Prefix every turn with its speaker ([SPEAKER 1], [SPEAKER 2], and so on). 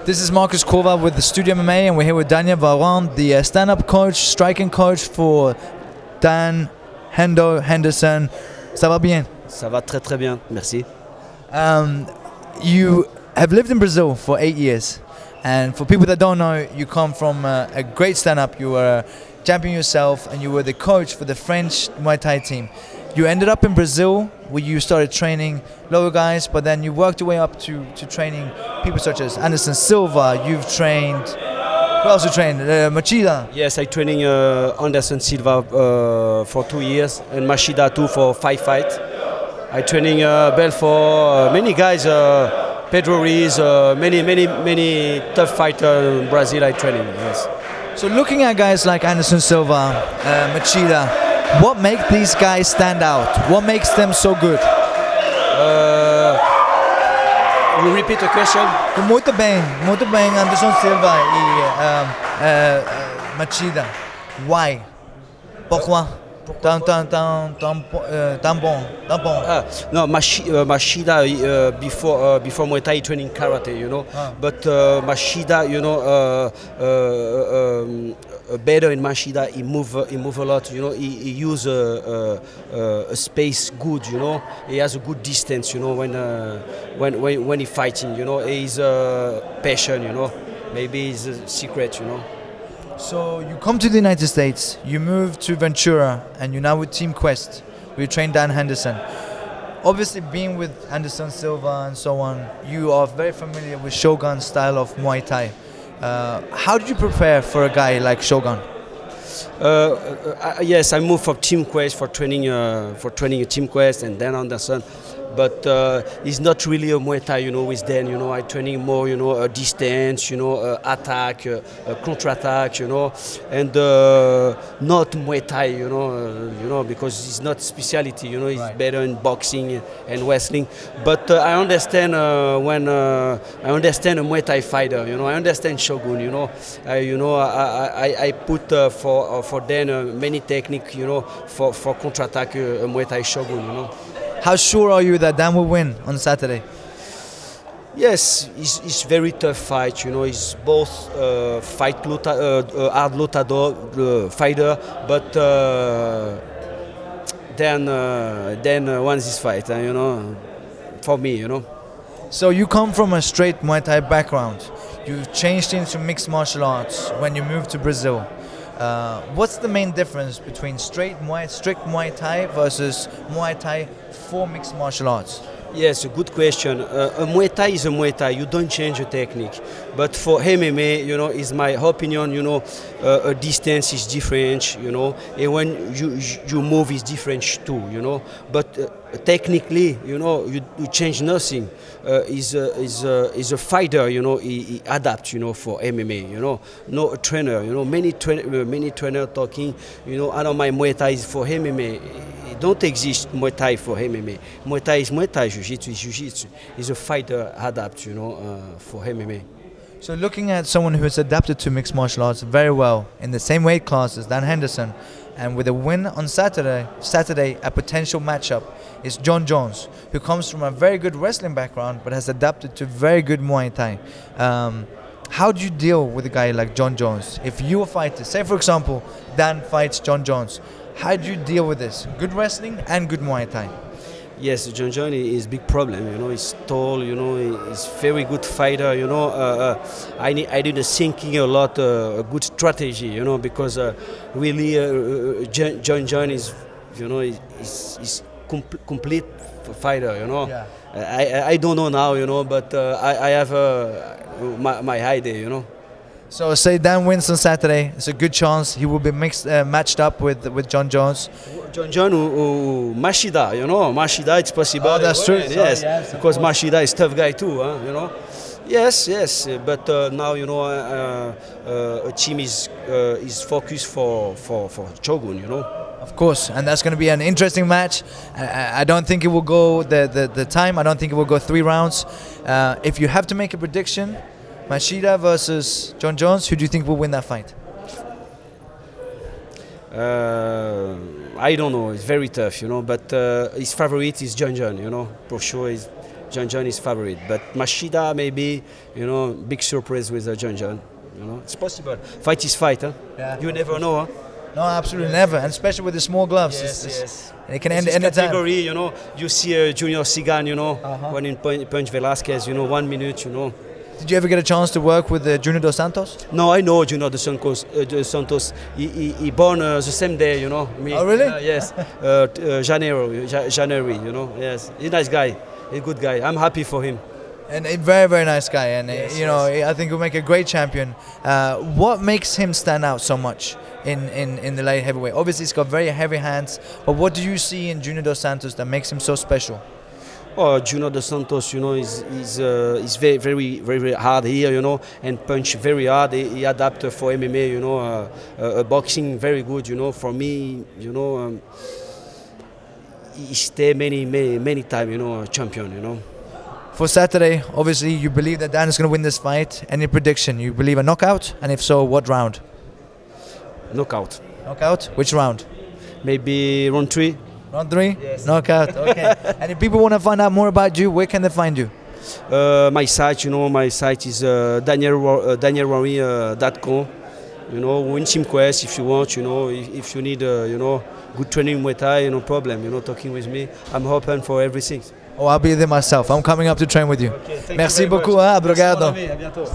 [SPEAKER 1] This is Marcus Korval with the Studio MMA, and we're here with Daniel Woirin, the stand-up coach, striking coach for Dan Hendo Henderson. Ça va bien?
[SPEAKER 2] Ça va très très bien, merci.
[SPEAKER 1] You have lived in Brazil for 8 years, and for people that don't know, you come from a great stand-up. You were a champion yourself, and you were the coach for the French Muay Thai team. You ended up in Brazil, where you started training lower guys, but then you worked your way up to training people such as Anderson Silva. You've trained, who else you trained? Machida?
[SPEAKER 2] Yes, I training Anderson Silva for 2 years, and Machida too for 5 fights. I training Belfort, many guys, Pedro Ruiz, many tough fighters in Brazil I training, yes.
[SPEAKER 1] So looking at guys like Anderson Silva, Machida, what makes these guys stand out? What makes them so good?
[SPEAKER 2] You repeat the question?
[SPEAKER 1] Muito bem, Anderson Silva e Machida. Why? Pourquoi? Tão bom.
[SPEAKER 2] No, Machida before Muay Thai training karate, you know. But Machida, you know, better in Machida. He move a lot, you know. He use a space good, you know. He has a good distance, you know, when he fighting, you know. He's passion, you know. Maybe it's a secret, you know.
[SPEAKER 1] So you come to the United States, you move to Ventura, and you're now with Team Quest, where you train Dan Henderson. Obviously, being with Anderson Silva and so on, you are very familiar with Shogun style of Muay Thai. How did you prepare for a guy like Shogun?
[SPEAKER 2] Yes, I moved from Team Quest for training a Team Quest and Dan Anderson. But it's not really a Muay Thai, you know, with Dan, you know, I training more, you know, distance, you know, attack, counter-attack, you know, and not Muay Thai, you know, because it's not speciality, you know, it's better in boxing and wrestling. But I understand when I understand a Muay Thai fighter, you know, I understand Shogun, you know, I put for Dan many technique, you know, for counter-attack Muay Thai Shogun, you know.
[SPEAKER 1] How sure are you that Dan will win on Saturday?
[SPEAKER 2] Yes, it's very tough fight. You know, it's both hard lutador fighter, but Dan wins this fight. You know, for me, you know.
[SPEAKER 1] So you come from a straight Muay Thai background. You changed into mixed martial arts when you moved to Brazil. What's the main difference between strict Muay Thai versus Muay Thai for mixed martial arts?
[SPEAKER 2] Yes, a good question. A Muay Thai is a Muay Thai. You don't change the technique. But for MMA, you know, is my opinion. You know, a distance is different. You know, and when you move is different too. You know, but technically, you know, you change nothing. Is a fighter. You know, he adapts. You know, for MMA. You know, no a trainer. You know, many trainer talking. You know, I know my Muay Thai is for MMA. It don't exist Muay Thai for MMA. Muay Thai is Muay Thai. Jiu-Jitsu is Jiu-Jitsu. Is a fighter adapt. You know, for MMA.
[SPEAKER 1] So looking at someone who has adapted to mixed martial arts very well in the same weight class as Dan Henderson, and with a win on Saturday, a potential matchup is Jon Jones, who comes from a very good wrestling background but has adapted to very good Muay Thai. How do you deal with a guy like Jon Jones? If you were fighter, say for example, Dan fights Jon Jones, how do you deal with this? Good wrestling and good Muay Thai.
[SPEAKER 2] Yes, Jon Jones is a big problem. You know, he's tall. You know, he's very good fighter. You know, I did thinking a lot, a good strategy. You know, because really, Jon Jones is, you know, is complete fighter. You know,
[SPEAKER 1] yeah.
[SPEAKER 2] I don't know now. You know, but I have my idea. You know.
[SPEAKER 1] So say Dan wins on Saturday, it's a good chance he will be matched up with Jon Jones.
[SPEAKER 2] Jon Jones or Machida, you know, Machida, it's possible.
[SPEAKER 1] Oh, that's true.
[SPEAKER 2] Yes,
[SPEAKER 1] yes,
[SPEAKER 2] because Machida is a tough guy too, huh, you know. Yes, but now, you know, a team is focused for Shogun, you know.
[SPEAKER 1] Of course, and that's going to be an interesting match. I don't think it will go the time. I don't think it will go 3 rounds. If you have to make a prediction, Machida versus Jon Jones, who do you think will win that fight?
[SPEAKER 2] I don't know. It's very tough, you know. But his favorite is Jon Jones, you know. For sure, John is favorite. But Machida maybe, you know, big surprise with John. You know, it's possible. Fight is fight, huh?
[SPEAKER 1] Yeah.
[SPEAKER 2] You never know, huh?
[SPEAKER 1] No, absolutely never, and especially with the small gloves.
[SPEAKER 2] Yes.
[SPEAKER 1] It can end any time.
[SPEAKER 2] Category, you know, you see Junior Sigan, you know, when in punch Velasquez, you know, 1 minute, you know.
[SPEAKER 1] Did you ever get a chance to work with Junior Dos Santos?
[SPEAKER 2] No, I know Junior Dos Santos. He born the same day, you know. Me.
[SPEAKER 1] Oh, really?
[SPEAKER 2] Yes, January, you know. Yes, he's a nice guy. He's a good guy. I'm happy for him.
[SPEAKER 1] And a very, very nice guy, and
[SPEAKER 2] Yes,
[SPEAKER 1] you know, I think he'll make a great champion. What makes him stand out so much in the light heavyweight? Obviously, he's got very heavy hands, but what do you see in Junior Dos Santos that makes him so special?
[SPEAKER 2] Oh, Junior Dos Santos, you know, is very, very, very hard here, you know, and punch very hard. He adapted for MMA, you know, boxing very good, you know. For me, you know, he stay many time, you know, champion, you know.
[SPEAKER 1] For Saturday, obviously, you believe that Dan is going to win this fight. Any prediction? You believe a knockout? And if so, what round?
[SPEAKER 2] Knockout.
[SPEAKER 1] Knockout? Which round?
[SPEAKER 2] Maybe round 3.
[SPEAKER 1] Round 3?
[SPEAKER 2] Yes.
[SPEAKER 1] Knockout, okay. And if people want to find out more about you, where can they find you?
[SPEAKER 2] My site, you know, my site is danielrory.com. You know, win some quest if you want, you know, if you need, you know, good training Muay Thai, no problem, you know, talking with me. I'm open for everything.
[SPEAKER 1] Oh, I'll be there myself. I'm coming up to train with you.
[SPEAKER 2] Okay,
[SPEAKER 1] Merci beaucoup, hein? Obrigado.
[SPEAKER 2] À bientôt.